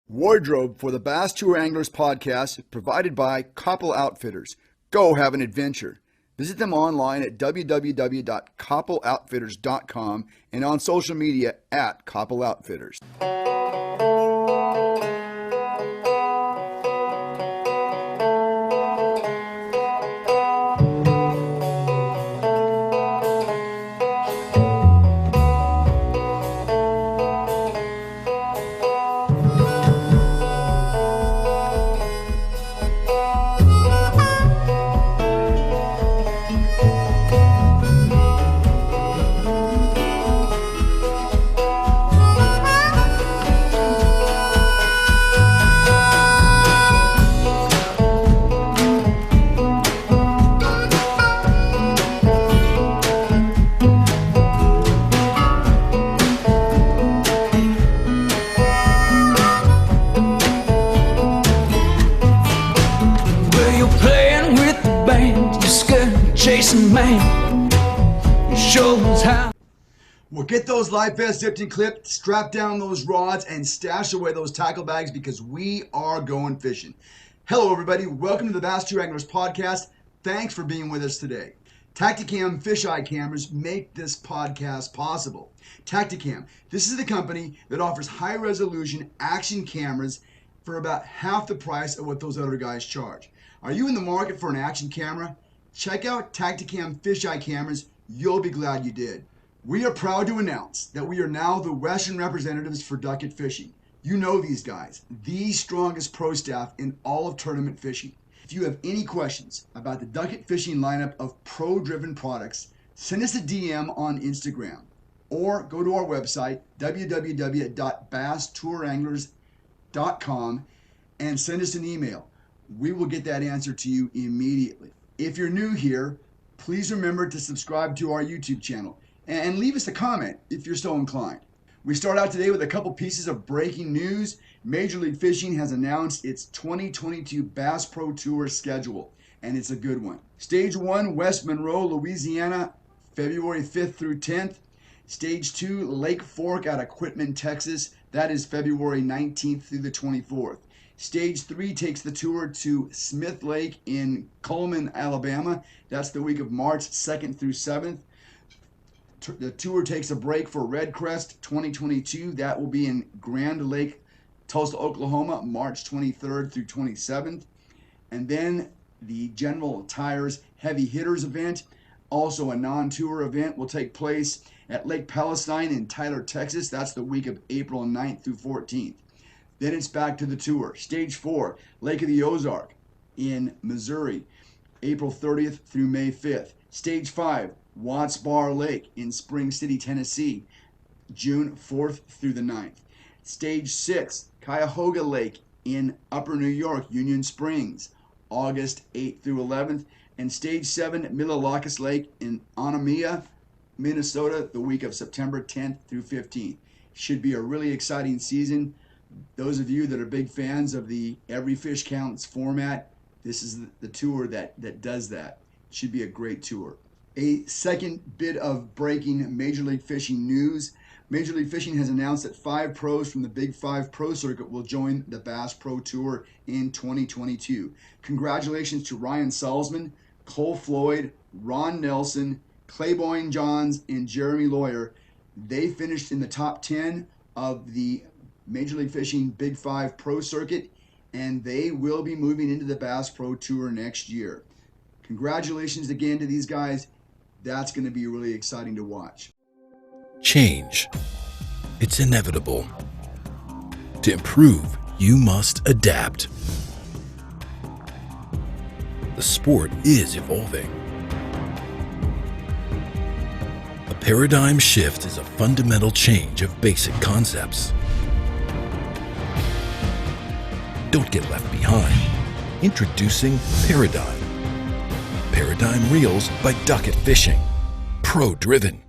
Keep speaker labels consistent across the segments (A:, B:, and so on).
A: Wardrobe for the Bass Tour Anglers podcast provided by Koppel Outfitters. Go have an adventure. Visit them online at www.koppeloutfitters.com and on social media at Koppel Outfitters. Well, get those life vests zipped and clipped, strap down those rods, and stash away those tackle bags because we are going fishing. Hello, everybody. Welcome to the Bass Tour Anglers podcast. Thanks for being with us today. Tacticam fisheye cameras make this podcast possible. Tacticam, this is the company that offers high-resolution action cameras for about half the price of what those other guys charge. Are you in the market for an action camera? Check out Tacticam fisheye cameras. You'll be glad you did. We are proud to announce that we are now the Western representatives for Ducket Fishing. You know these guys, the strongest pro staff in all of tournament fishing. If you have any questions about the Ducket Fishing lineup of pro-driven products, send us a DM on Instagram or go to our website, www.basstouranglers.com, and send us an email. We will get that answer to you immediately. If you're new here, please remember to subscribe to our YouTube channel and leave us a comment if you're so inclined. We start out today with a couple pieces of breaking news. Major League Fishing has announced its 2022 Bass Pro Tour schedule, and it's a good one. Stage 1, West Monroe, Louisiana, February 5th through 10th. Stage 2, Lake Fork out of Quitman, Texas. That is February 19th through the 24th. Stage 3 takes the tour to Smith Lake in Cullman, Alabama. That's the week of March 2nd through 7th. The tour takes a break for Red Crest 2022. That will be in Grand Lake, Tulsa, Oklahoma, March 23rd through 27th. And then the General Tires Heavy Hitters event, also a non-tour event, will take place at Lake Palestine in Tyler, Texas. That's the week of April 9th through 14th. Then it's back to the tour. Stage 4, Lake of the Ozark in Missouri, April 30th through May 5th. Stage 5, Watts Bar Lake in Spring City, Tennessee, June 4th through the 9th. Stage 6, Cuyahoga Lake in Upper New York, Union Springs, August 8th through 11th. And Stage 7, Millilocus Lake in Onamia, Minnesota, the week of September 10th through 15th. Should be a really exciting season. Those of you that are big fans of the Every Fish Counts format, this is the tour that does that. Should be a great tour. A second bit of breaking Major League Fishing news. Major League Fishing has announced that 5 pros from the Big 5 Pro Circuit will join the Bass Pro Tour in 2022. Congratulations to Ryan Salzman, Cole Floyd, Ron Nelson, Claiborne Johns, and Jeremy Lawyer. They finished in the top 10 of the Major League Fishing Big 5 Pro Circuit, and they will be moving into the Bass Pro Tour next year. Congratulations again to these guys. That's going to be really exciting to watch.
B: Change. It's inevitable. To improve, you must adapt. The sport is evolving. A paradigm shift is a fundamental change of basic concepts. Don't get left behind. Introducing Paradigm. Paradigm Reels by Ducket Fishing. Pro-driven.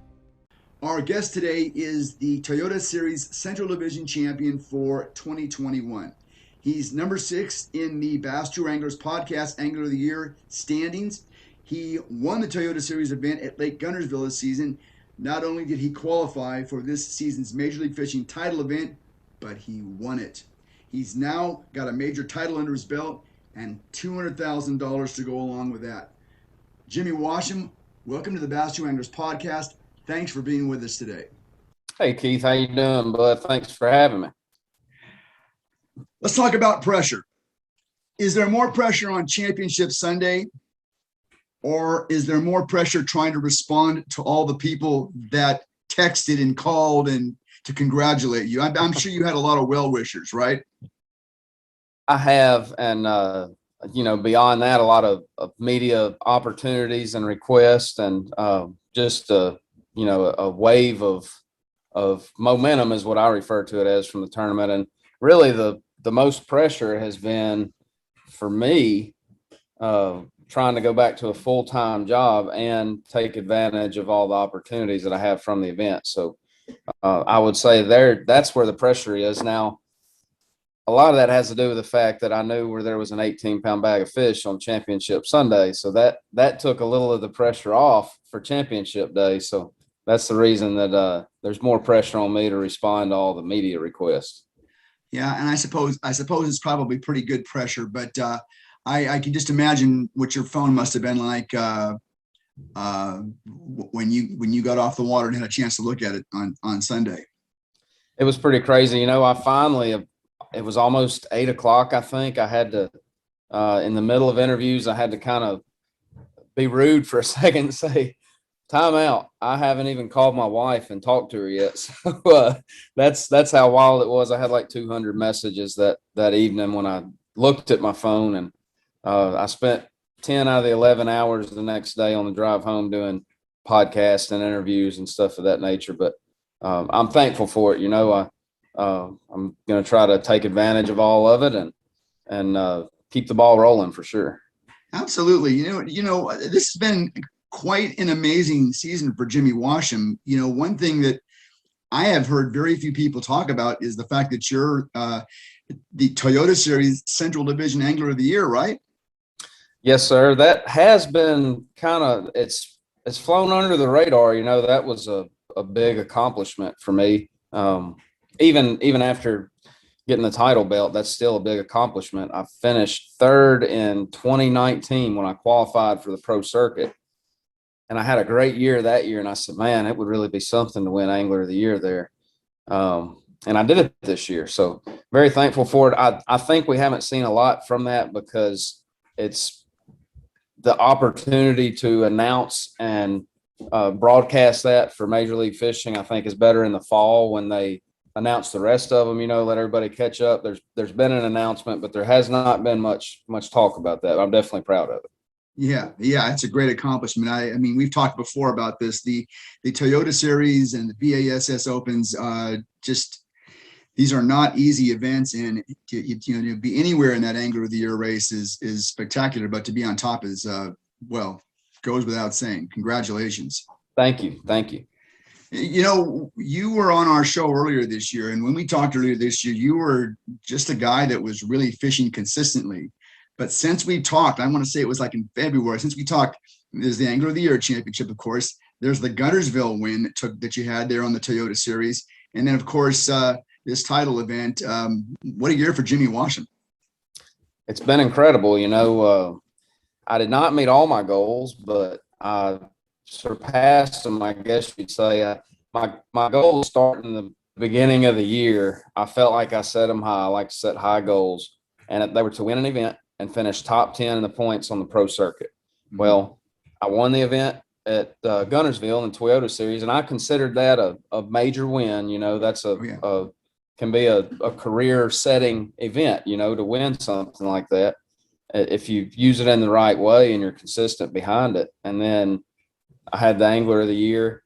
A: Our guest today is the Toyota Series Central Division champion for 2021. He's number 6 in the Bass Tour Anglers Podcast Angler of the Year standings. He won the Toyota Series event at Lake Guntersville this season. Not only did he qualify for this season's Major League Fishing title event, but he won it. He's now got a major title under his belt and $200,000 to go along with that. Jimmy Washam, welcome to the Bass Two Anglers podcast. Thanks for being with us today.
C: Hey, Keith, how you doing, bud? Thanks for having me.
A: Let's talk about pressure. Is there more pressure on Championship Sunday, or is there more pressure trying to respond to all the people that texted and called and to congratulate you? I'm sure you had a lot of well-wishers, right?
C: I have, and beyond that, a lot of media opportunities and requests, and just a wave of momentum is what I refer to it as from the tournament. And really, the most pressure has been for me trying to go back to a full-time job and take advantage of all the opportunities that I have from the event. So I would say that's where the pressure is now. A lot of that has to do with the fact that I knew where there was an 18-pound bag of fish on Championship Sunday. So that took a little of the pressure off for Championship Day. So that's the reason that there's more pressure on me to respond to all the media requests.
A: Yeah, and I suppose it's probably pretty good pressure, but I can just imagine what your phone must have been like when you got off the water and had a chance to look at it on Sunday.
C: It was pretty crazy. It was almost 8 o'clock. I think I had to, in the middle of interviews, I had to kind of be rude for a second and say, time out. I haven't even called my wife and talked to her yet. So that's how wild it was. I had like 200 messages that evening when I looked at my phone, and I spent 10 out of the 11 hours the next day on the drive home doing podcasts and interviews and stuff of that nature. But I'm thankful for it. I'm going to try to take advantage of all of it and keep the ball rolling for sure.
A: Absolutely. This has been quite an amazing season for Jimmy Washam. One thing that I have heard very few people talk about is the fact that you're the Toyota Series Central Division Angler of the Year, right?
C: Yes, sir. That has been it's flown under the radar. That was a big accomplishment for me. Even after getting the title belt, that's still a big accomplishment. I finished third in 2019 when I qualified for the pro circuit. And I had a great year that year. And I said, man, it would really be something to win Angler of the Year there. And I did it this year. So very thankful for it. I think we haven't seen a lot from that because it's the opportunity to announce and broadcast that for Major League Fishing, I think is better in the fall when they announce the rest of them, let everybody catch up. There's been an announcement, but there has not been much talk about that. I'm definitely proud of it.
A: Yeah, it's a great accomplishment. I mean, we've talked before about this. The Toyota Series and the BASS Opens, these are not easy events, and to be anywhere in that Angler of the Year race is spectacular. But to be on top is goes without saying. Congratulations.
C: Thank you.
A: You were on our show earlier this year, and when we talked earlier this year, you were just a guy that was really fishing consistently. But since we talked, I want to say it was like in February, since we talked, there's the Angler of the Year Championship, of course. There's the Guntersville win that you had there on the Toyota Series. And then, of course, this title event. What a year for Jimmy Washam. It's
C: been incredible. I did not meet all my goals, but I surpassed them, I guess you'd say. My goals starting the beginning of the year, I felt like I set them high. I like to set high goals, and they were to win an event and finish top 10 in the points on the pro circuit. Mm-hmm. Well, I won the event at Guntersville in the Toyota Series, and I considered that a major win. That's can be a career-setting event, to win something like that if you use it in the right way and you're consistent behind it. And then I had the Angler of the Year.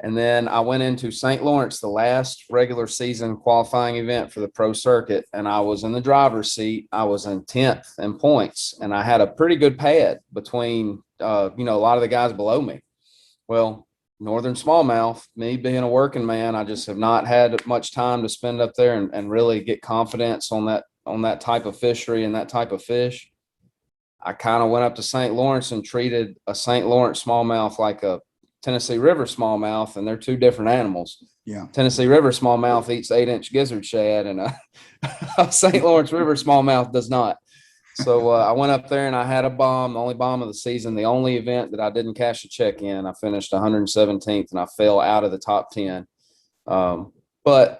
C: And then I went into St. Lawrence, the last regular season qualifying event for the pro circuit, and I was in the driver's seat. I was in 10th in points, and I had a pretty good pad between, a lot of the guys below me. Well, Northern Smallmouth, me being a working man, I just have not had much time to spend up there and really get confidence on that type of fishery and that type of fish. I kind of went up to St. Lawrence and treated a St. Lawrence smallmouth like a Tennessee River smallmouth, and they're two different animals.
A: Yeah.
C: Tennessee River smallmouth eats 8-inch gizzard shad, and St. Lawrence River smallmouth does not. So I went up there and I had a bomb, the only bomb of the season, the only event that I didn't cash a check in. I finished 117th and I fell out of the top 10. But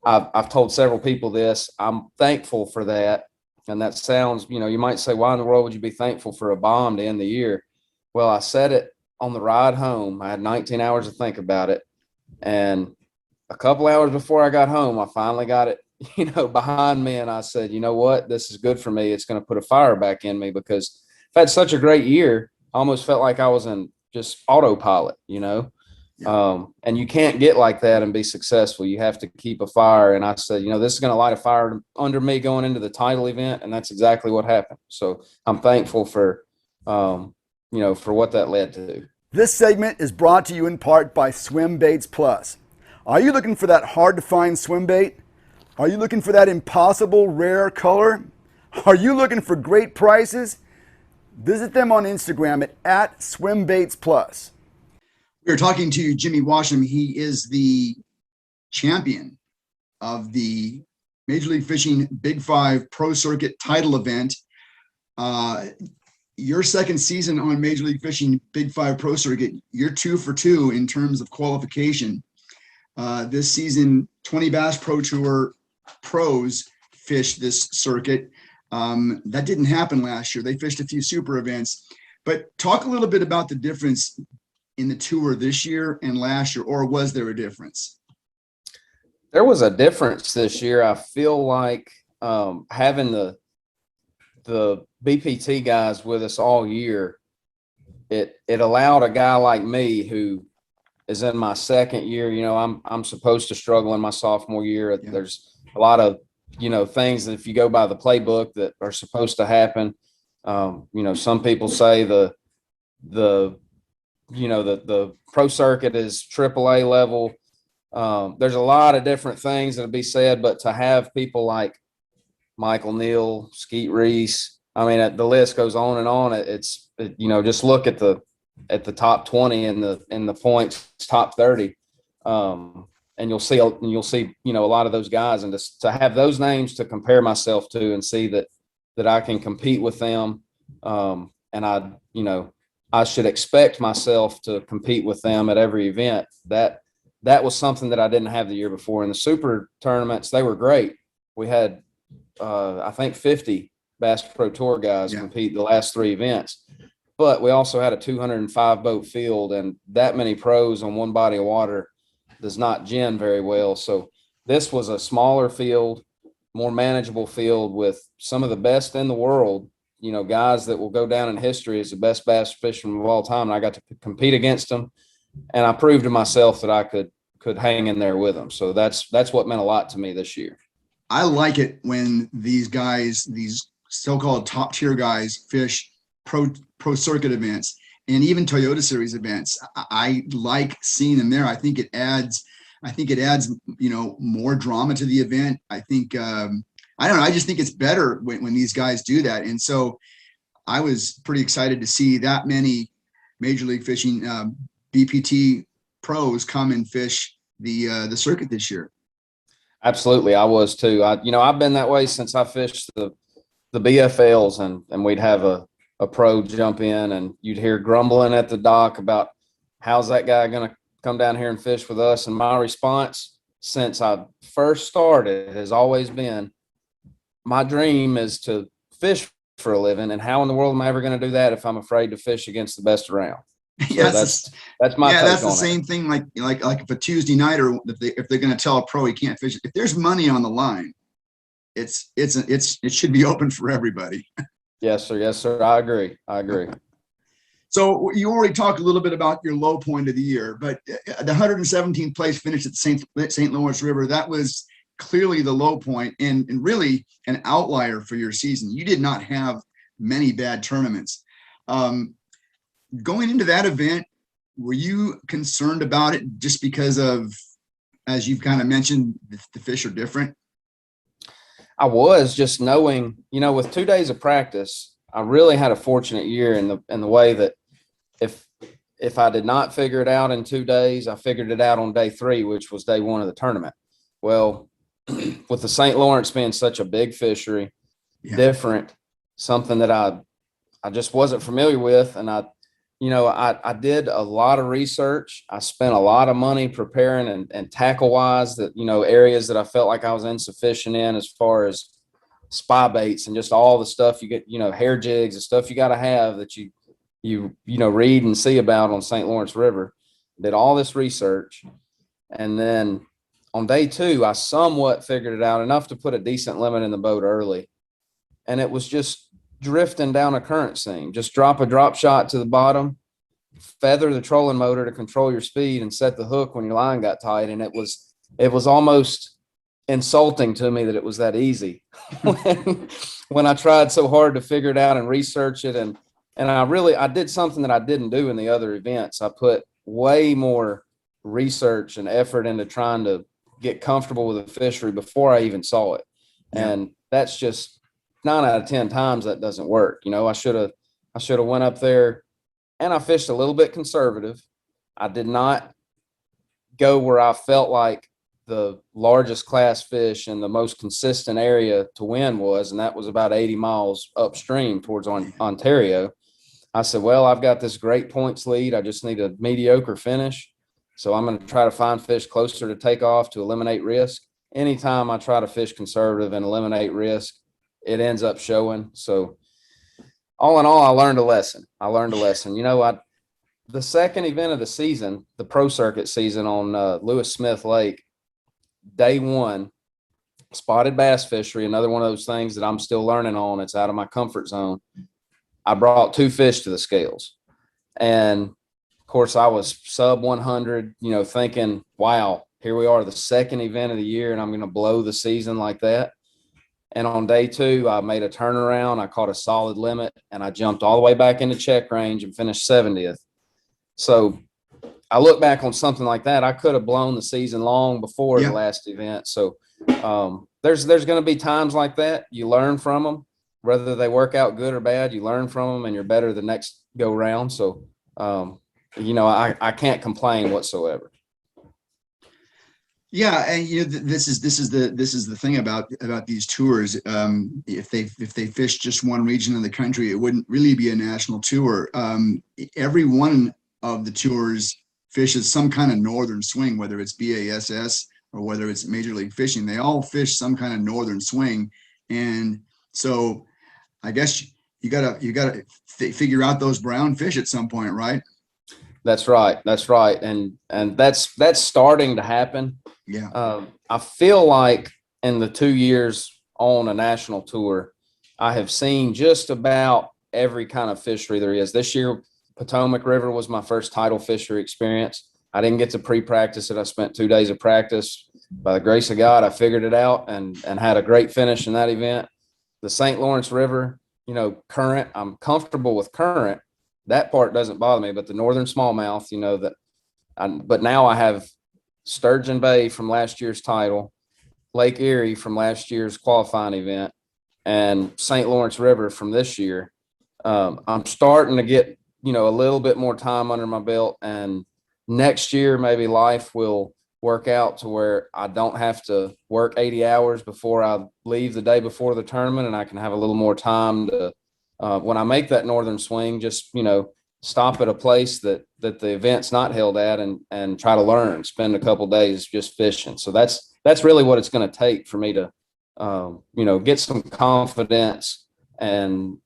C: I've told several people this. I'm thankful for that. And that sounds, you might say, why in the world would you be thankful for a bomb to end the year? Well, I said it on the ride home. I had 19 hours to think about it. And a couple hours before I got home, I finally got it, behind me. And I said, you know what? This is good for me. It's going to put a fire back in me because I've had such a great year. I almost felt like I was in just autopilot, Yeah. And you can't get like that and be successful. You have to keep a fire. And I said, this is going to light a fire under me going into the title event. And that's exactly what happened. So I'm thankful for, for what that led to.
D: This segment is brought to you in part by Swim Baits Plus. Are you looking for that hard to find swim bait? Are you looking for that impossible rare color? Are you looking for great prices? Visit them on Instagram at @SwimBaitsPlus.
A: We are talking to Jimmy Washam. He is the champion of the Major League Fishing Big Five Pro Circuit title event. Your second season on Major League Fishing Big Five Pro Circuit, you're 2 for 2 in terms of qualification. This season, 20 Bass Pro Tour pros fished this circuit. That didn't happen last year. They fished a few super events. But talk a little bit about the difference in the tour this year and last year, or was there a difference?
C: There was a difference this year. I feel like having the BPT guys with us all year, it allowed a guy like me who is in my second year. I'm supposed to struggle in my sophomore year. Yeah. There's a lot of things that if you go by the playbook that are supposed to happen. Some people say the pro circuit is AAA level. There's a lot of different things that'll be said, but to have people like Michael Neal, Skeet Reese, I mean, the list goes on and on. Just look at the top 20 in the points, top 30. And you'll see, a lot of those guys, and to have those names to compare myself to and see that I can compete with them. And I should expect myself to compete with them at every event. That was something that I didn't have the year before. In the super tournaments, they were great. We had, I think 50 Bass Pro Tour guys compete the last 3 events, but we also had a 205 boat field, and that many pros on one body of water does not gin very well. So this was a smaller field, more manageable field with some of the best in the world, guys that will go down in history as the best bass fisherman of all time. And I got to compete against them, and I proved to myself that I could hang in there with them. So that's what meant a lot to me this year.
A: I like it when these guys, these so-called top tier guys, fish pro circuit events and even Toyota Series events. I like seeing them there. I think it adds, more drama to the event. I think, I don't know. I just think it's better when these guys do that. And so I was pretty excited to see that many Major League Fishing BPT pros come and fish the circuit this year.
C: Absolutely. I was too. I've been that way since I fished the BFLs, and we'd have a pro jump in, and you'd hear grumbling at the dock about how's that guy going to come down here and fish with us. And my response since I first started has always been, my dream is to fish for a living. And how in the world am I ever going to do that if I'm afraid to fish against the best around? So that's my take
A: that's the
C: on
A: same
C: it.
A: Thing like if a Tuesday night, or if they're going to tell a pro he can't fish, if there's money on the line, it should be open for everybody.
C: Yes, sir. I agree.
A: So you already talked a little bit about your low point of the year, but the 117th place finish at the St. Lawrence River, that was clearly the low point and really an outlier for your season. You did not have many bad tournaments. Going into that event, were you concerned about it just because of, as you've kind of mentioned, the fish are different?
C: I was, just knowing, with 2 days of practice, I really had a fortunate year in the way that if if I did not figure it out in 2 days, I figured it out on day 3, which was day 1 of the tournament. Well, with the St. Lawrence being such a big fishery, different, something that I just wasn't familiar with. And I did a lot of research. I spent a lot of money preparing and tackle wise that, areas that I felt like I was insufficient in as far as spy baits and just all the stuff you get, hair jigs and stuff you got to have that you read and see about on St. Lawrence River. Did all this research. And then on day 2, I somewhat figured it out enough to put a decent limit in the boat early. And it was just drifting down a current seam. Just drop a drop shot to the bottom, feather the trolling motor to control your speed, and set the hook when your line got tight. And it was almost insulting to me that it was that easy when I tried so hard to figure it out and research it. And I did something that I didn't do in the other events. I put way more research and effort into trying to get comfortable with the fishery before I even saw it. Yeah. And that's just 9 out of 10 times that doesn't work. I should have went up there and I fished a little bit conservative. I did not go where I felt like the largest class fish and the most consistent area to win was, and that was about 80 miles upstream towards Ontario. I said, well, I've got this great points lead. I just need a mediocre finish. So I'm going to try to find fish closer to take off to eliminate risk. Anytime I try to fish conservative and eliminate risk, it ends up showing. So all in all, I learned a lesson. The second event of the season, the pro circuit season on Lewis Smith Lake, day 1, spotted bass fishery, another one of those things that I'm still learning on. It's out of my comfort zone. I brought 2 fish to the scales. And of course I was sub 100, thinking, wow, here we are, the second event of the year, and I'm going to blow the season like that. And on day 2, I made a turnaround. I caught a solid limit, and I jumped all the way back into check range and finished 70th. So I look back on something like that. I could have blown the season long before the last event. So there's going to be times like that. You learn from them, whether they work out good or bad. You learn from them, and you're better the next go round. So I can't complain whatsoever.
A: Yeah, and this is the thing about these tours. If they fish just one region of the country, it wouldn't really be a national tour. Every one of the tours fishes some kind of northern swing, whether it's BASS or whether it's Major League Fishing. They all fish some kind of northern swing, and so I guess you gotta figure out those brown fish at some point, right?
C: That's right, and that's starting to happen.
A: Yeah.
C: I feel like in the 2 years on a national tour, I have seen just about every kind of fishery there is. This year, Potomac River was my first tidal fishery experience. I didn't get to pre-practice it. I spent 2 days of practice. By the grace of God, I figured it out and had a great finish in that event. The St. Lawrence River, current, I'm comfortable with current. That part doesn't bother me, but the northern smallmouth, but now I have Sturgeon Bay from last year's title, Lake Erie from last year's qualifying event, and St. Lawrence River from this year. I'm starting to get, a little bit more time under my belt, and next year maybe life will work out to where I don't have to work 80 hours before I leave the day before the tournament, and I can have a little more time to, when I make that northern swing, just, stop at a place that the event's not held at and try to learn, spend a couple days just fishing. So that's really what it's going to take for me to, get some confidence and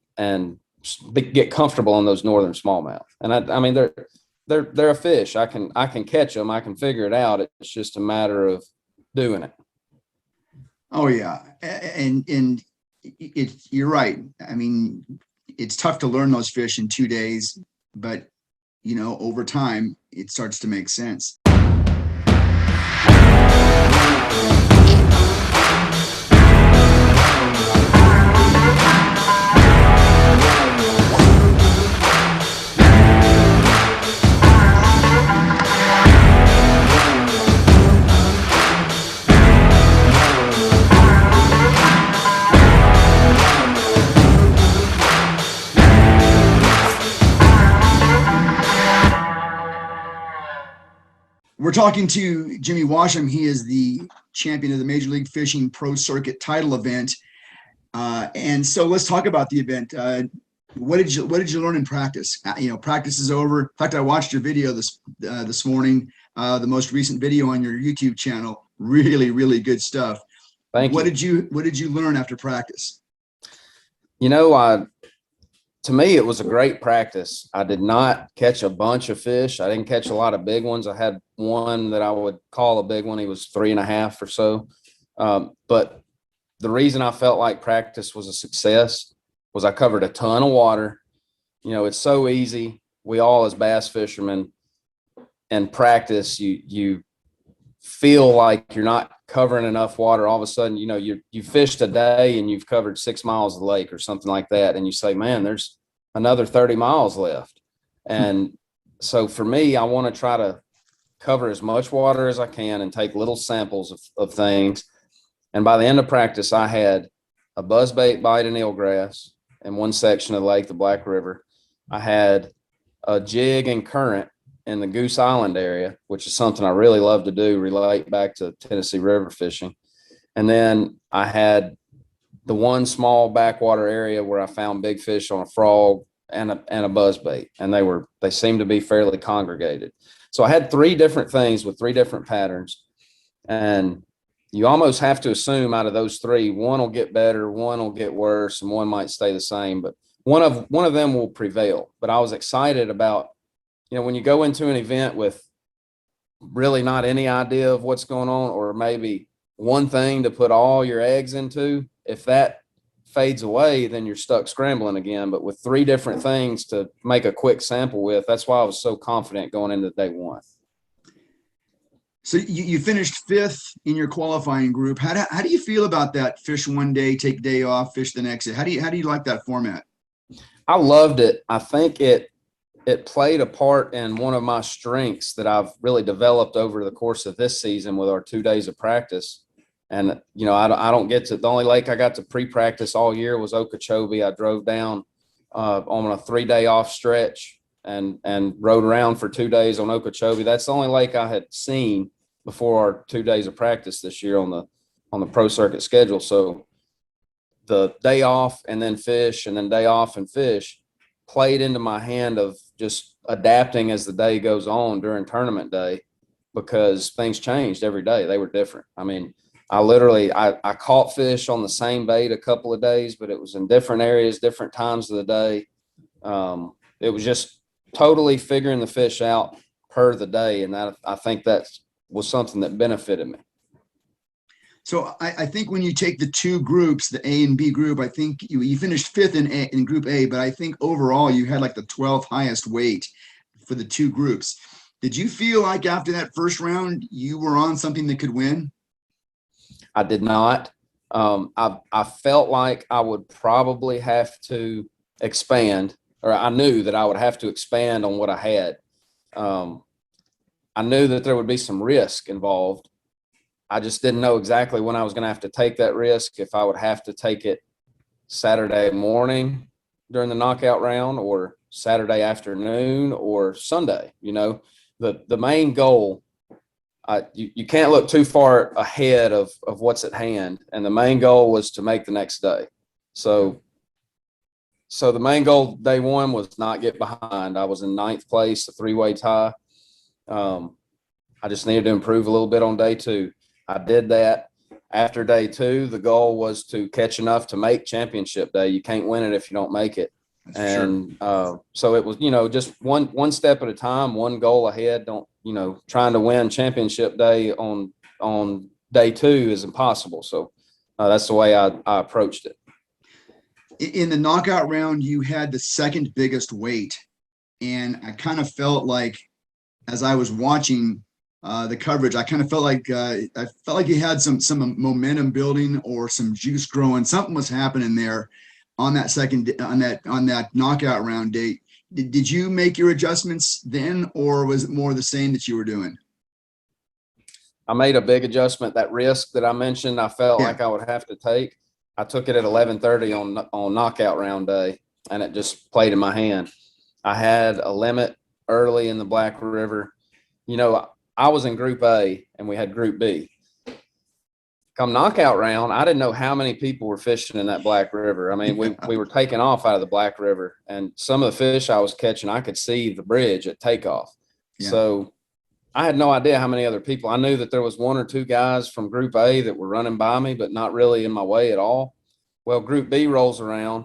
C: get comfortable on those northern smallmouth. And I mean, they're a fish. I can catch them. I can figure it out. It's just a matter of doing it.
A: Oh yeah. And you're right. I mean, it's tough to learn those fish in 2 days, but over time it starts to make sense. We're talking to Jimmy Washam. He is the champion of the Major League Fishing Pro Circuit title event. And so let's talk about the event. What did you learn in practice? Practice is over. In fact, I watched your video this morning, the most recent video on your YouTube channel. Really, really good stuff.
C: Thank you.
A: What did you learn after practice?
C: To me, it was a great practice. I did not catch a bunch of fish. I didn't catch a lot of big ones. I had one that I would call a big one. He was 3.5 or so. But the reason I felt like practice was a success was I covered a ton of water. It's so easy. We all, as bass fishermen, in practice, you feel like you're not covering enough water. All of a sudden, you fished a day and you've covered 6 miles of the lake or something like that. And you say, man, there's another 30 miles left. And so for me, I want to try to cover as much water as I can and take little samples of things. And by the end of practice, I had a buzzbait bite in eelgrass in one section of the lake, the Black River. I had a jig and current in the Goose Island area, which is something I really love to do, relate back to Tennessee River fishing. And then I had the one small backwater area where I found big fish on a frog and a buzzbait, and they seemed to be fairly congregated. So I had 3 different things with 3 different patterns, and you almost have to assume out of those 3, one will get better, one will get worse, and one might stay the same, but one of them will prevail. But I was excited about, when you go into an event with really not any idea of what's going on, or maybe one thing to put all your eggs into, if that fades away, then you're stuck scrambling again. But with 3 different things to make a quick sample with, that's why I was so confident going into day 1.
A: So you finished 5th in your qualifying group. How do you feel about that? Fish one day, take day off, fish the next day. How do you like that format?
C: I loved it. I think it played a part in one of my strengths that I've really developed over the course of this season with our 2 days of practice. And, I don't get to, the only lake I got to pre-practice all year was Okeechobee. I drove down on a 3-day off stretch and rode around for 2 days on Okeechobee. That's the only lake I had seen before our 2 days of practice this year on the pro circuit schedule. So the day off and then fish, and then day off and fish, played into my hand of just adapting as the day goes on during tournament day, because things changed every day. They were different. I mean, I caught fish on the same bait a couple of days, but it was in different areas, different times of the day. It was just totally figuring the fish out per the day. And I think that was something that benefited me.
A: So I think when you take the 2 groups, the A and B group, I think you finished 5th in Group A, but I think overall you had like the 12th highest weight for the 2 groups. Did you feel like after that first round you were on something that could win?
C: I did not. I felt like I would probably have to expand, or I knew that I would have to expand on what I had. I knew that there would be some risk involved. I just didn't know exactly when I was going to have to take that risk, if I would have to take it Saturday morning during the knockout round, or Saturday afternoon, or Sunday. The main goal, you can't look too far ahead of what's at hand. And the main goal was to make the next day. So the main goal day 1 was not get behind. I was in 9th place, a 3-way tie. I just needed to improve a little bit on day 2. I did that. After day 2, the goal was to catch enough to make championship day. You can't win it if you don't make it. And so it was, just one step at a time, one goal ahead. Don't, trying to win championship day on day 2 is impossible. So that's the way I approached it.
A: In the knockout round, you had the 2nd biggest weight. And I kind of felt like, as I was watching the coverage, I kind of felt like you had some momentum building, or some juice growing. Something was happening there on that knockout round date. Did you make your adjustments then, or was it more the same that you were doing?
C: I made a big adjustment. That risk that I mentioned, I felt like I would have to take. I took it at 11:30 on knockout round day, and it just played in my hand. I had a limit early in the Black River. I was in Group A and we had Group B. Come knockout round, I didn't know how many people were fishing in that Black River. I mean, we were taking off out of the Black River, and some of the fish I was catching, I could see the bridge at takeoff.
A: Yeah.
C: So I had no idea how many other people. I knew that there was one or two guys from Group A that were running by me, but not really in my way at all. Well, Group B rolls around,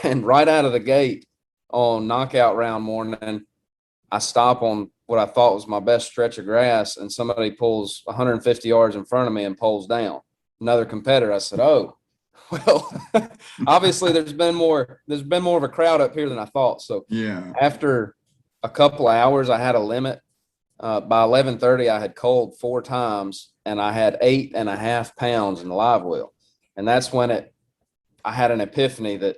C: and right out of the gate on knockout round morning, I stop on what I thought was my best stretch of grass, and somebody pulls 150 yards in front of me and pulls down. Another competitor. I said, "Oh, well, obviously there's been more of a crowd up here than I thought." So
A: Yeah.
C: after a couple of hours, I had a limit. By 11:30, I had culled 4 times, and I had 8.5 pounds in the live well, and that's when I had an epiphany that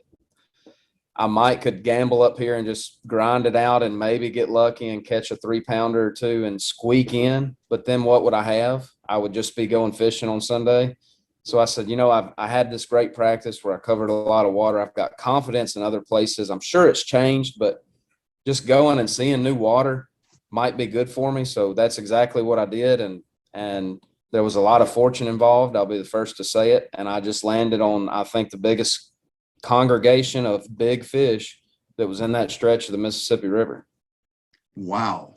C: I might could gamble up here and just grind it out and maybe get lucky and catch a 3-pounder or 2 and squeak in. But then what would I have? I would just be going fishing on Sunday. So I said, I had this great practice where I covered a lot of water. I've got confidence in other places. I'm sure it's changed, but just going and seeing new water might be good for me. So that's exactly what I did. And there was a lot of fortune involved. I'll be the first to say it. And I just landed on, I think, the biggest congregation of big fish that was in that stretch of the Mississippi River.
A: Wow.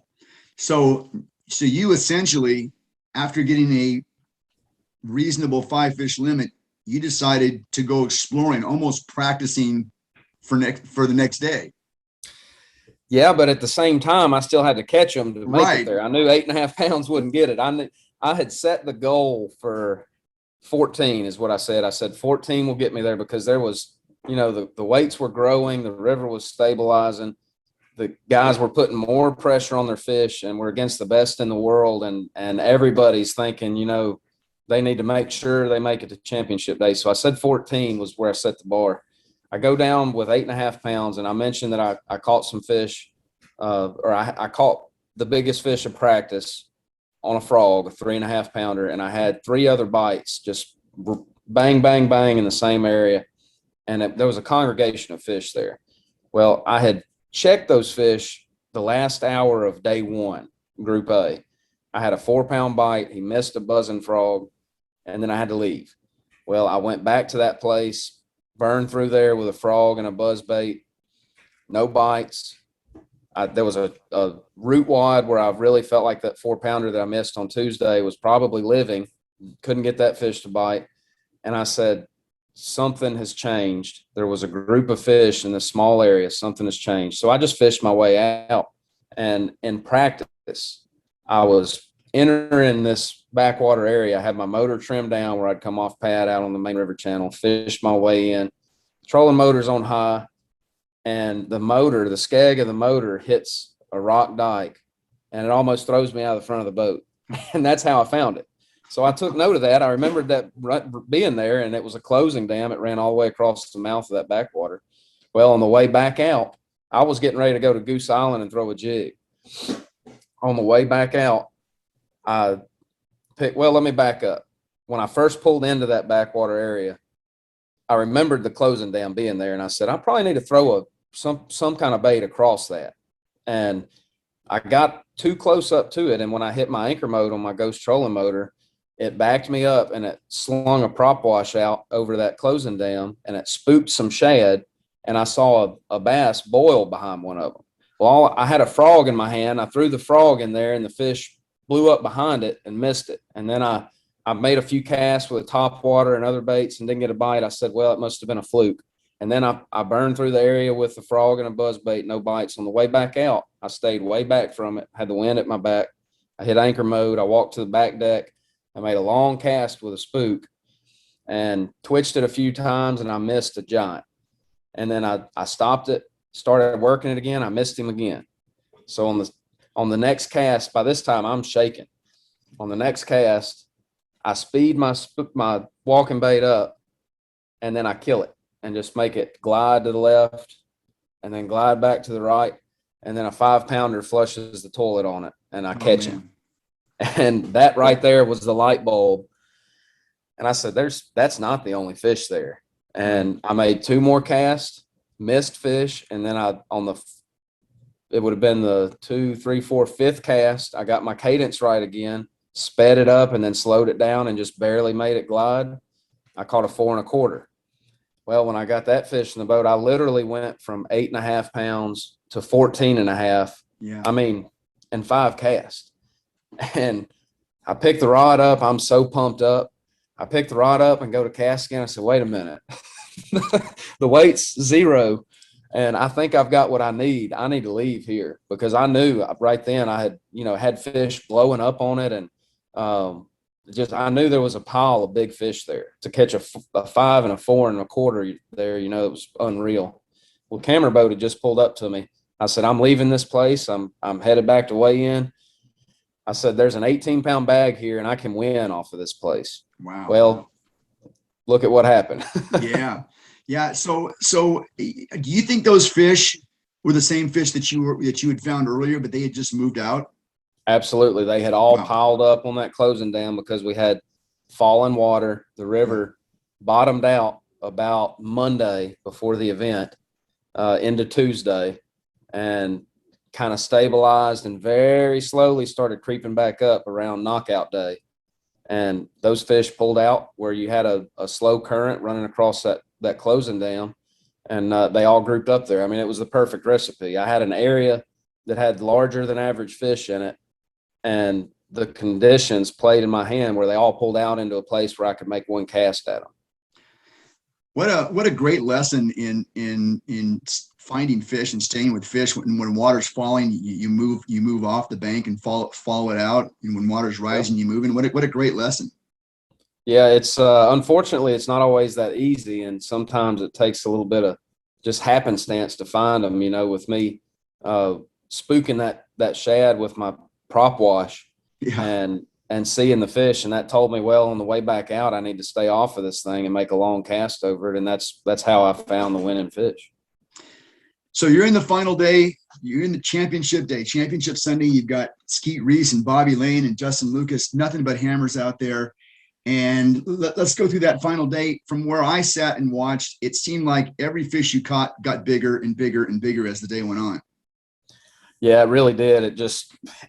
A: So you essentially, after getting a reasonable 5-fish limit, you decided to go exploring, almost practicing for the next day.
C: Yeah, but at the same time, I still had to catch them to make it there. I knew 8.5 pounds wouldn't get it. I had set the goal for 14 is what I said. I said 14 will get me there, because there was, the weights were growing, the river was stabilizing, the guys were putting more pressure on their fish, and we're against the best in the world, and everybody's thinking, they need to make sure they make it to championship day. So I said 14 was where I set the bar. I go down with 8.5 pounds, and I mentioned that I caught some fish, I caught the biggest fish of practice on a frog, a 3.5 pounder, and I had 3 other bites, just bang, bang, bang in the same area. And there was a congregation of fish there. Well, I had checked those fish the last hour of day 1, Group A. I had a 4-pound bite. He missed a buzzing frog, and then I had to leave. Well, I went back to that place, burned through there with a frog and a buzz bait, no bites. There was a root wad where I really felt like that 4-pounder that I missed on Tuesday was probably living. Couldn't get that fish to bite. And I said, something has changed. There was a group of fish in this small area. Something has changed. So I just fished my way out. And in practice, I was entering this backwater area. I had my motor trimmed down where I'd come off pad out on the main river channel, fish my way in, trolling motors on high. And the skeg of the motor hits a rock dike, and it almost throws me out of the front of the boat. And that's how I found it. So I took note of that. I remembered that being there, and it was a closing dam. It ran all the way across the mouth of that backwater. Well, on the way back out, I was getting ready to go to Goose Island and throw a jig. On the way back out, let me back up. When I first pulled into that backwater area, I remembered the closing dam being there, and I said, I probably need to throw some kind of bait across that. And I got too close up to it, and when I hit my anchor mode on my Ghost trolling motor, it backed me up, and it slung a prop wash out over that closing dam, and it spooked some shad, and I saw a bass boil behind one of them. Well, I had a frog in my hand. I threw the frog in there, and the fish blew up behind it and missed it. And then I made a few casts with top water and other baits and didn't get a bite. I said, well, it must have been a fluke. And then I burned through the area with the frog and a buzz bait, no bites. On the way back out, I stayed way back from it, had the wind at my back. I hit anchor mode. I walked to the back deck. I made a long cast with a spook and twitched it a few times, and I missed a giant. And then I stopped it, started working it again. I missed him again. So on the next cast, by this time I'm shaking. On the next cast, I speed my walking bait up, and then I kill it and just make it glide to the left and then glide back to the right. And then a 5-pounder flushes the toilet on it, and I catch him. And that right there was the light bulb. And I said, that's not the only fish there. And I made 2 more casts, missed fish. And then it would have been the 2, 3, 4, 5th cast. I got my cadence right again, sped it up and then slowed it down and just barely made it glide. I caught a 4 1/4. Well, when I got that fish in the boat, I literally went from 8.5 pounds to 14.5.
A: Yeah.
C: I mean, in 5 casts. And I picked the rod up. I'm so pumped up. I picked the rod up and go to cast again. I said, wait a minute. The weight's 0. And I think I've got what I need. I need to leave here, because I knew right then I had, had fish blowing up on it. And I knew there was a pile of big fish there. To catch a 5 and a 4 1/4 there, it was unreal. Well, camera boat had just pulled up to me. I said, I'm leaving this place. I'm headed back to weigh in. I said, there's an 18-pound bag here and I can win off of this place.
A: Wow.
C: Well, look at what happened.
A: Yeah. Yeah. So do you think those fish were the same fish that you had found earlier, but they had just moved out?
C: Absolutely. They had all
A: Wow.
C: piled up on that closing dam because we had fallen water. The river bottomed out about Monday before the event into Tuesday, and kind of stabilized and very slowly started creeping back up around knockout day. And those fish pulled out where you had a slow current running across that closing dam, and they all grouped up there. I mean, it was the perfect recipe. I had an area that had larger than average fish in it, and the conditions played in my hand where they all pulled out into a place where I could make 1 cast at them.
A: What a great lesson in finding fish and staying with fish. When water's falling, you move off the bank and follow it out. And when water's rising, you move in. What a great lesson.
C: Yeah, it's unfortunately it's not always that easy, and sometimes it takes a little bit of just happenstance to find them. With me spooking that shad with my prop wash,
A: Yeah.
C: and seeing the fish, and that told me, well, on the way back out, I need to stay off of this thing and make a long cast over it, and that's how I found the winning fish.
A: So you're in the final day. You're in the championship day, championship Sunday. You've got Skeet Reese and Bobby Lane and Justin Lucas, nothing but hammers out there. And let's go through that final day. From where I sat and watched, it seemed like every fish you caught got bigger and bigger and bigger as the day went on.
C: Yeah, it really did.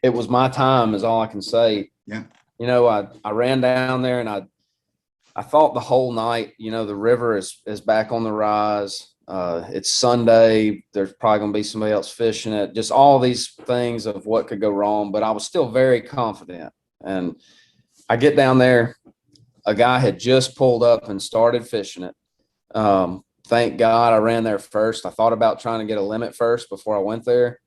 C: It was my time, is all I can say.
A: Yeah.
C: I ran down there, and I thought the whole night, the river is back on the rise. It's Sunday. There's probably going to be somebody else fishing it. Just all these things of what could go wrong, but I was still very confident. And I get down there. A guy had just pulled up and started fishing it. Thank God I ran there first. I thought about trying to get a limit first before I went there,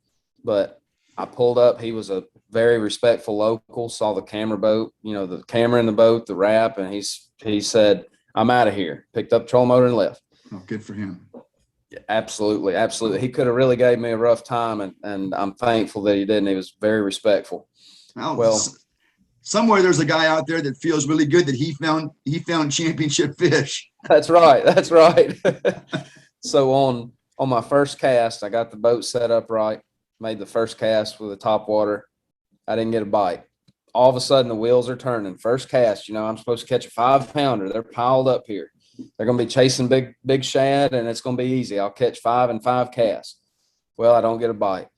C: but I pulled up. He was a very respectful local, saw the camera boat, the camera in the boat, the wrap, and he said, I'm out of here. Picked up trolling motor and left.
A: Oh, good for him.
C: Yeah, absolutely. Absolutely. He could have really gave me a rough time, and I'm thankful that he didn't. He was very respectful.
A: Well, somewhere there's a guy out there that feels really good that he found championship fish.
C: That's right. That's right. So on my first cast, I got the boat set up right, made the first cast with the top water. I didn't get a bite. All of a sudden the wheels are turning. First cast, I'm supposed to catch a 5-pounder. They're piled up here. They're going to be chasing big shad, and it's going to be easy. I'll catch 5 in 5 casts. Well, I don't get a bite.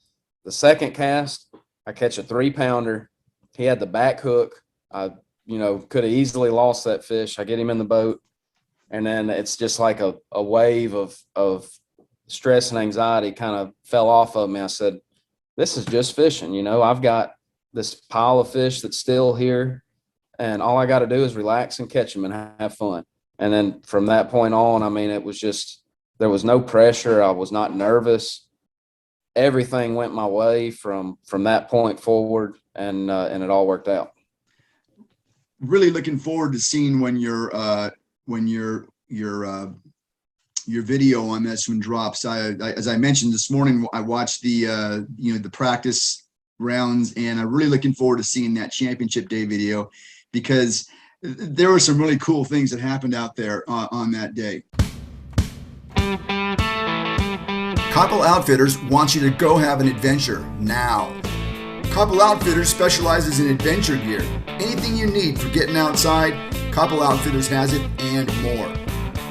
C: The second cast, I catch a 3-pounder. He had the back hook. I, could have easily lost that fish. I get him in the boat, and then it's just like a wave of stress and anxiety kind of fell off of me. I said, this is just fishing. I've got this pile of fish that's still here, and all I got to do is relax and catch them and have fun. And then from that point on, it was just, there was no pressure. I was not nervous. Everything went my way from that point forward, and it all worked out.
A: Really looking forward to seeing when your video on this one drops. As I mentioned this morning, I watched the practice rounds, and I'm really looking forward to seeing that championship day video, because there were some really cool things that happened out there on that day. Koppel Outfitters wants you to go have an adventure now. Koppel Outfitters specializes in adventure gear. Anything you need for getting outside, Koppel Outfitters has it and more.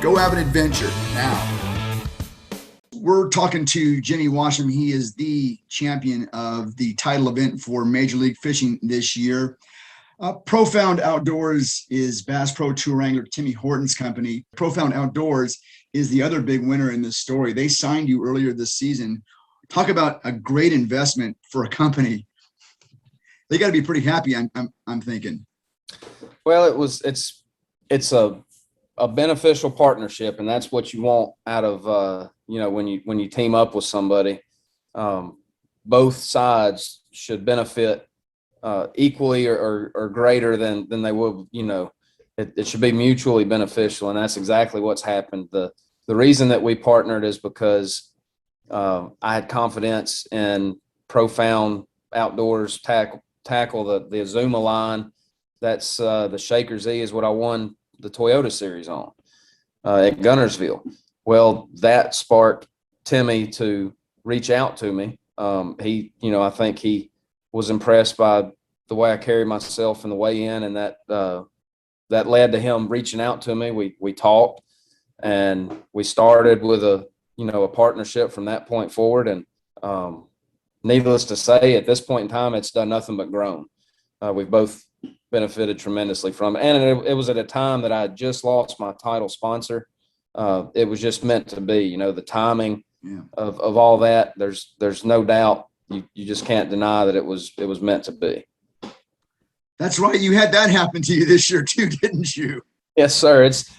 A: Go have an adventure now. we're talking to Jimmy Washam. He is the champion of the title event for Major League Fishing this year. Profound Outdoors is Bass Pro Tour angler Timmy Horton's company. Profound Outdoors is the other big winner in this story. They signed you earlier this season. Talk about a great investment for a company. They got to be pretty happy. I'm thinking.
C: Well, it's a beneficial partnership, and that's what you want out of when you team up with somebody. Both sides should benefit equally or greater than they would. It should be mutually beneficial, and that's exactly what's happened. The reason that we partnered is because I had confidence in Profound Outdoors tackle the Azuma line. That's the Shaker Z is what I won the Toyota series on at Gunnersville. Well, that sparked Timmy to reach out to me. I think he was impressed by the way I carried myself in the weigh in, and that led to him reaching out to me. We talked, and we started with a partnership from that point forward. And needless to say, at this point in time, it's done nothing but grown. We've both benefited tremendously from it. And it was at a time that I had just lost my title sponsor. It was just meant to be, the timing of all that. There's no doubt. You just can't deny that it was meant to be.
A: That's right. You had that happen to you this year too, didn't you?
C: Yes, sir. It's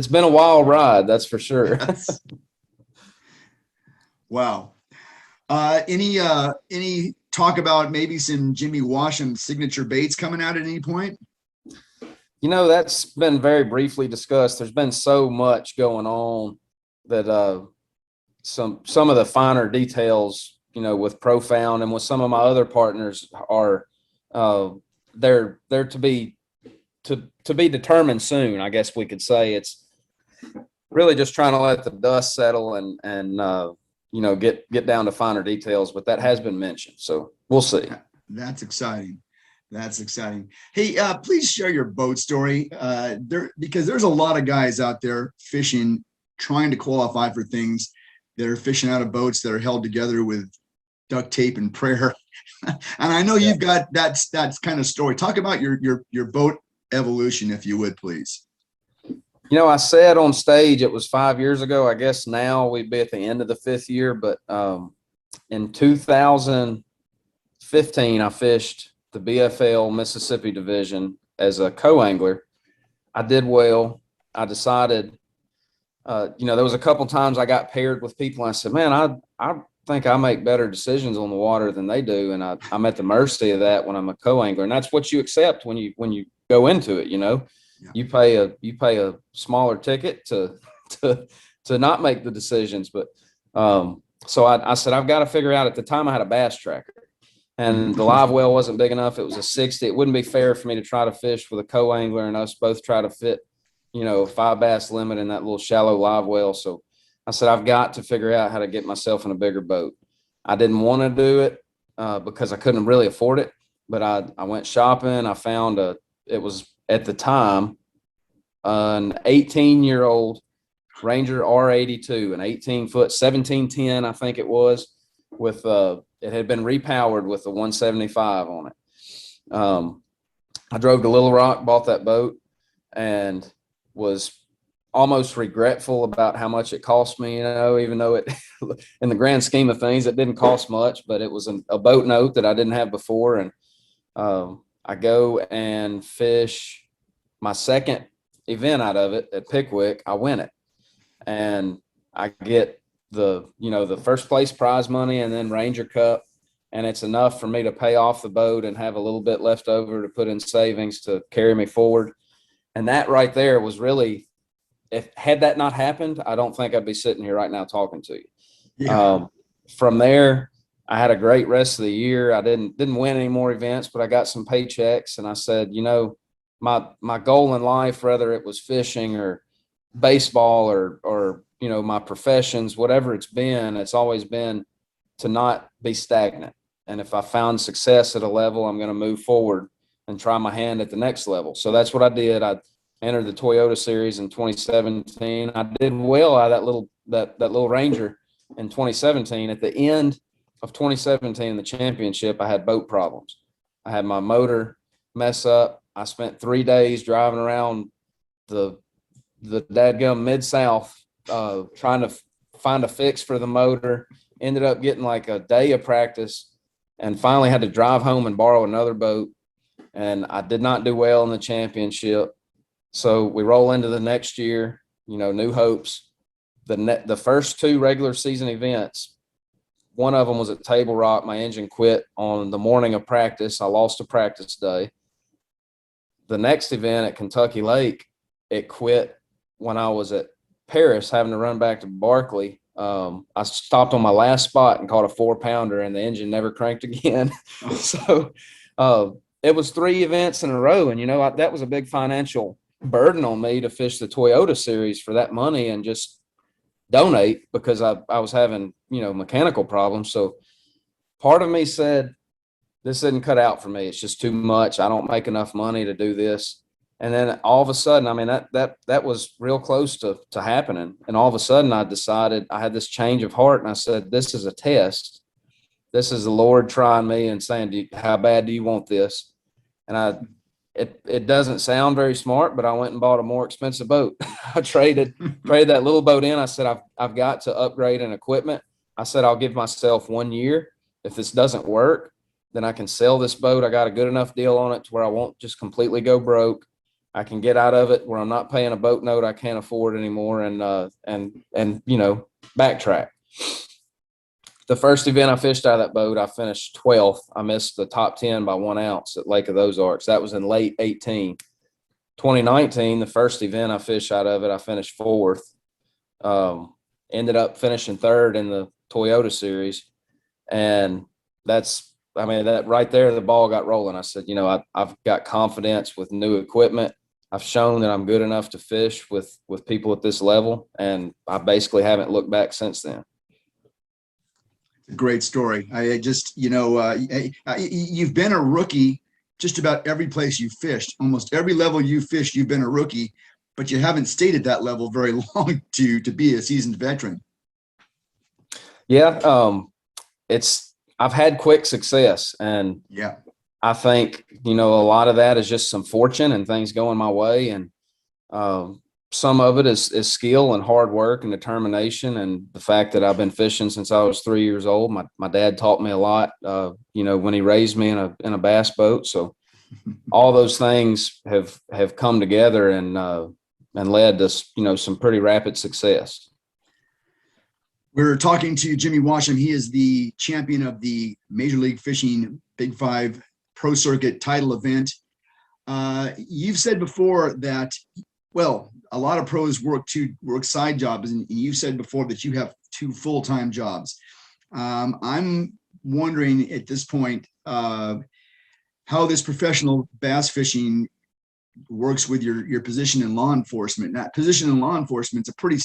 C: been a wild ride. That's for sure.
A: Yes. Wow. Any talk about maybe some Jimmy Washam signature baits coming out at any point?
C: That's been very briefly discussed. There's been so much going on that some of the finer details, with Profound and with some of my other partners are they're to be determined soon. I guess we could say. It's really just trying to let the dust settle and get down to finer details, but that has been mentioned. So we'll see.
A: That's exciting. Hey, please share your boat story because there's a lot of guys out there fishing, trying to qualify for things that are fishing out of boats that are held together with duct tape and prayer. And I know you've got that kind of story. Talk about your boat evolution, if you would, please.
C: I said on stage it was 5 years ago. I guess now we'd be at the end of the 5th year, but in 2015, I fished the BFL Mississippi division as a co-angler. I did well. I decided, there was a couple times I got paired with people. And I said, man, I think I make better decisions on the water than they do. And I'm at the mercy of that when I'm a co-angler. And that's what you accept when you go into it. Yeah. You pay a smaller ticket to not make the decisions. But so I said, I've got to figure out. At the time I had a bass tracker and the live well wasn't big enough. It was a 60. It wouldn't be fair for me to try to fish with a co-angler and us both try to fit, a 5 bass limit in that little shallow live well. So I said, I've got to figure out how to get myself in a bigger boat. I didn't want to do it because I couldn't really afford it, but I went shopping. I found it was at the time an 18-year-old Ranger R82, an 18-foot 1710, I think it was, with it had been repowered with the 175 on it. I drove to Little Rock, bought that boat, and was almost regretful about how much it cost me, even though it, in the grand scheme of things, it didn't cost much, but it was a boat note that I didn't have before. And I go and fish my second event out of it at Pickwick. I win it, and I get the first place prize money and then Ranger Cup. And it's enough for me to pay off the boat and have a little bit left over to put in savings to carry me forward. And that right there was really, had that not happened, I don't think I'd be sitting here right now talking to you. Yeah. From there, I had a great rest of the year. I didn't win any more events, but I got some paychecks. And I said, my goal in life, whether it was fishing or baseball or my professions, whatever it's always been to not be stagnant. And if I found success at a level, I'm going to move forward and try my hand at the next level. So that's what I did. I entered the Toyota series in 2017. I did well out of that little that little Ranger in 2017. At the end of 2017, the championship, I had boat problems. I had my motor mess up. I spent 3 days driving around the dadgum Mid-South trying to find a fix for the motor. Ended up getting like a day of practice and finally had to drive home and borrow another boat. And I did not do well in the championship. So we roll into the next year, new hopes. The first 2 regular season events, one of them was at Table Rock. My engine quit on the morning of practice. I lost a practice day. The next event at Kentucky Lake, it quit when I was at Paris, having to run back to Barkley. I stopped on my last spot and caught a 4-pounder, and the engine never cranked again. So it was 3 events in a row. And, that was a big financial burden on me to fish the Toyota series for that money and just donate, because I was having, mechanical problems. So part of me said, this isn't cut out for me. It's just too much. I don't make enough money to do this. And then all of a sudden, I mean, that was real close to happening. And all of a sudden I decided, I had this change of heart, and I said, this is a test. This is the Lord trying me and saying, how bad do you want this? And it doesn't sound very smart, but I went and bought a more expensive boat. I traded that little boat in. I said, I've got to upgrade in equipment. I said, I'll give myself 1 year. If this doesn't work, then I can sell this boat. I got a good enough deal on it to where I won't just completely go broke. I can get out of it where I'm not paying a boat note I can't afford anymore, and backtrack. The first event I fished out of that boat, I finished 12th. I missed the top 10 by 1 ounce at Lake of the Ozarks. That was in late 18. 2019, the first event I fished out of it, I finished 4th. Ended up finishing 3rd in the Toyota series. And that right there, the ball got rolling. I said, I've got confidence with new equipment. I've shown that I'm good enough to fish with people at this level. And I basically haven't looked back since then.
A: Great story. I just, you've been a rookie just about every place you fished. Almost every level you fished, you've been a rookie, but you haven't stayed at that level very long to be a seasoned veteran.
C: Yeah, I've had quick success, and
A: yeah,
C: I think a lot of that is just some fortune and things going my way, and some of it is skill and hard work and determination, and the fact that I've been fishing since I was 3 years old. My dad taught me a lot, when he raised me in a bass boat. So all those things have come together and led to some pretty rapid success.
A: We're talking to Jimmy Washam. He is the champion of the Major League Fishing Big 5 Pro Circuit title event. You've said before that, well, a lot of pros work side jobs, and you've said before that you have 2 full-time jobs. I'm wondering at this point how this professional bass fishing works with your position in law enforcement. That position in law enforcement is a pretty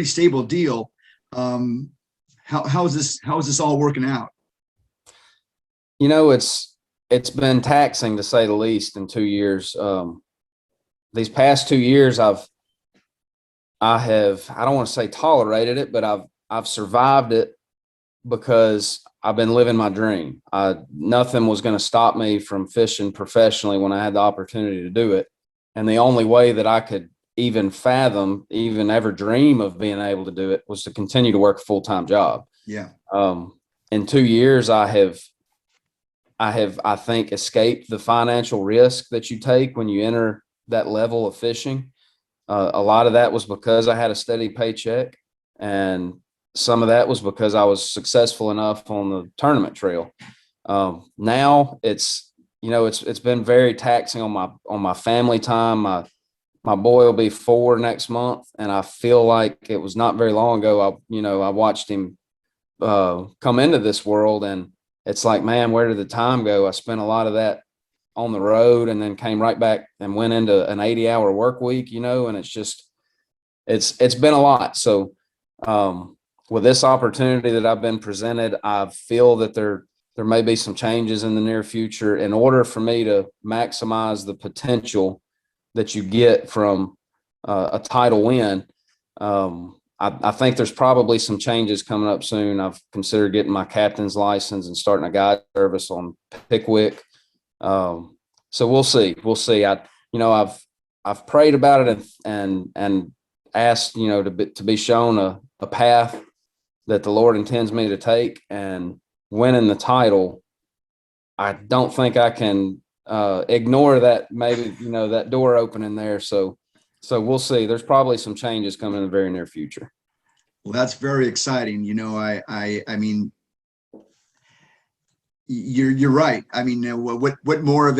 A: stable deal. How is this all working out?
C: It's been taxing, to say the least, in 2 years. These past 2 years, I don't want to say tolerated it, but I've survived it because I've been living my dream. Nothing was going to stop me from fishing professionally when I had the opportunity to do it. And the only way that I could even fathom, even ever dream of being able to do it, was to continue to work a full-time job.
A: Yeah.
C: In 2 years, I think, escaped the financial risk that you take when you enter that level of fishing. A lot of that was because I had a steady paycheck, and some of that was because I was successful enough on the tournament trail. Now it's been very taxing on my family time. My boy will be 4 next month, and I feel like it was not very long ago I watched him come into this world, and it's like, man, where did the time go? I spent a lot of that on the road, and then came right back and went into an 80-hour work week, and it's been a lot. So with this opportunity that I've been presented, I feel that there may be some changes in the near future in order for me to maximize the potential that you get from a title win. I think there's probably some changes coming up soon. I've considered getting my captain's license and starting a guide service on Pickwick. So we'll see. We'll see. I've prayed about it and asked, to be shown a path that the Lord intends me to take, and winning the title, I don't think I can ignore that, maybe, that door opening there. So we'll see. There's probably some changes coming in the very near future.
A: Well, that's very exciting. I mean, you're right. I mean, what more of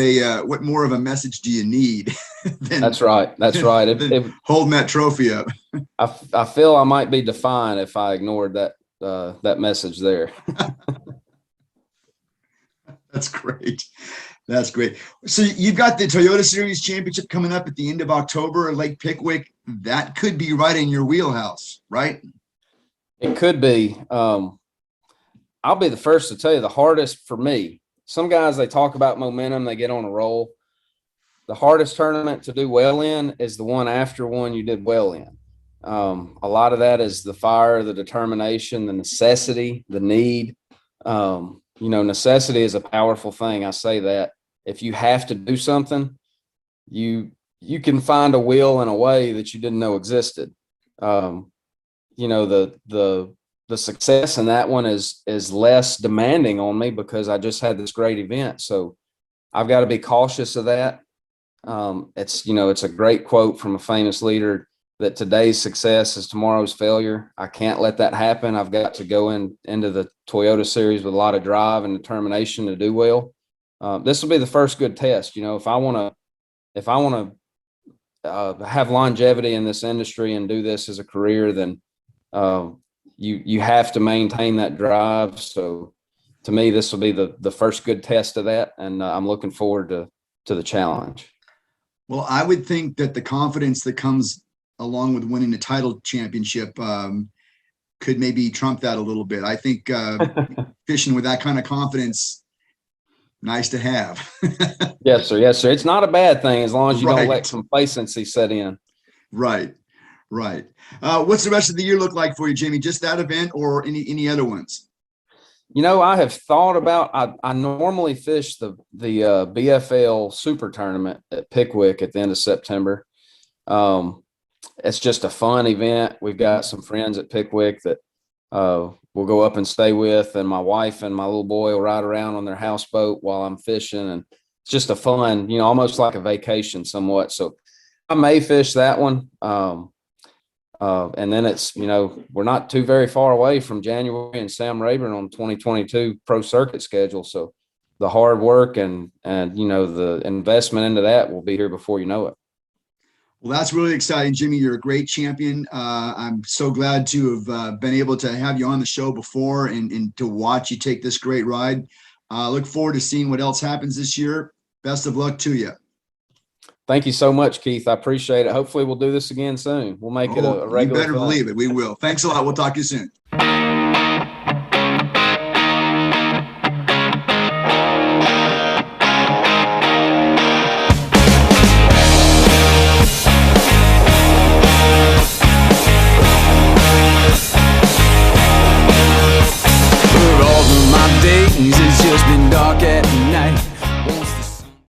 A: a message do you need than
C: That's right. That's right.
A: holding that trophy up?
C: I feel I might be defined if I ignored that message there.
A: That's great. That's great. So you've got the Toyota Series Championship coming up at the end of October at Lake Pickwick. That could be right in your wheelhouse, right?
C: It could be. I'll be the first to tell you, the hardest for me, some guys, they talk about momentum, they get on a roll. The hardest tournament to do well in is the one after one you did well in. A lot of that is the fire, the determination, the necessity, the need. Necessity is a powerful thing. I say that. If you have to do something, you can find a will in a way that you didn't know existed. The success in that one is less demanding on me because I just had this great event. So I've got to be cautious of that. It's a great quote from a famous leader that today's success is tomorrow's failure. I can't let that happen. I've got to go into the Toyota Series with a lot of drive and determination to do well. This will be the first good test. If I want to have longevity in this industry and do this as a career, then you have to maintain that drive. So to me, this will be the first good test of that. And I'm looking forward to the challenge.
A: Well, I would think that the confidence that comes along with winning the title championship could maybe trump that a little bit. I think fishing with that kind of confidence, nice to have.
C: Yes, sir. Yes, sir. It's not a bad thing as long as you
A: Right.
C: don't let complacency set in.
A: Right. What's the rest of the year look like for you, Jamie? Just that event or any other ones?
C: I have thought about, I normally fish the BFL Super Tournament at Pickwick at the end of September. It's just a fun event. We've got some friends at Pickwick that we'll go up and stay with, and my wife and my little boy will ride around on their houseboat while I'm fishing. And it's just a fun, almost like a vacation somewhat. So I may fish that one. And then it's, we're not too very far away from January and Sam Rayburn on 2022 pro circuit schedule. So the hard work and the investment into that will be here before you know it.
A: Well, that's really exciting, Jimmy. You're a great champion. I'm so glad to have been able to have you on the show before and to watch you take this great ride. Look forward to seeing what else happens this year. Best of luck to you.
C: Thank you so much, Keith. I appreciate it. Hopefully we'll do this again soon. We'll make it a regular
A: You better
C: thing.
A: believe it. We will. Thanks a lot. We'll talk to you soon.